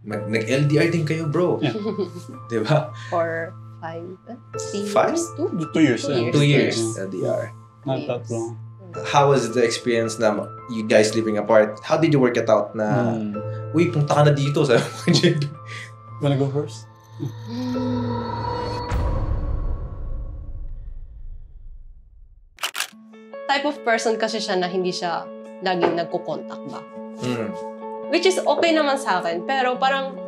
Nag-LDR din kayo, bro. Yeah. Diba? For 5 years? 2 years. 2 years Yeah. LDR. Not that long. How was the experience na you guys living apart? How did you work it out na, uy, punta ka na dito, sabi mo kay JB. Wanna go first? Type of person kasi siya na hindi siya laging nagko-contact ba. Mm. Which is okay naman sa akin, pero parang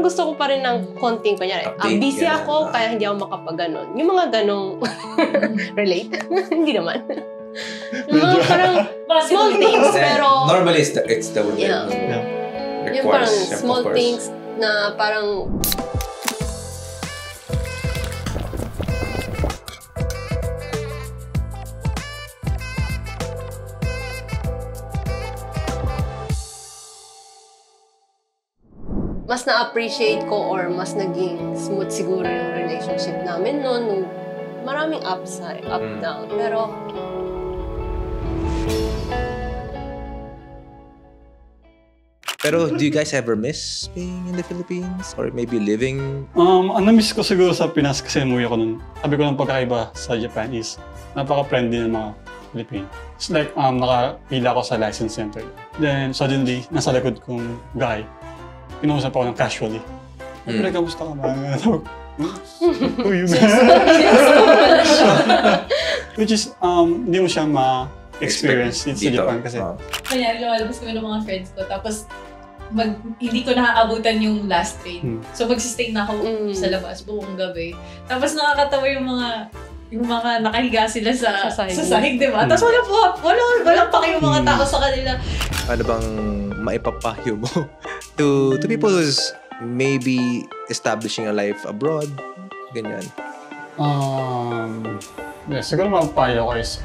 gusto ko pa rin ng konting, kunyari, busy ako, kaya hindi ako makapag-ganon. Yung mga ganong relate? Hindi naman. Yung mga parang small things, pero normally it's the women yeah. who yung parang requires small things na parang mas na-appreciate ko or mas naging smooth siguro yung relationship namin noon nung maraming up down. Pero do you guys ever miss being in the Philippines? Or maybe living? Ang na-miss ko siguro sa Pinas kasi umuwi ako nun. Sabi ko ng pagkaiba sa Japan is napaka-friendly ng mga Pilipino. It's like nakapila ako sa license center. Then suddenly, nasa likod kong guy, pinausap ako ng casually. Pre, kamusta ka ba? Who you man? Which is, hindi mo siya ma-experience sa Japan kasi. Kanya, lumalabas kami ng mga friends ko. Tapos, hindi ko nakaabutan yung last train. So, magsistay na ako sa labas buong gabi. Tapos, nakakatawa yung mga nakahiga sila sa sahig, di ba? Tapos, walang paki yung mga tao sa kanila. Ano bang maipapayo mo to people who's maybe establishing a life abroad? Ganyan. Siguro mapapayo ko is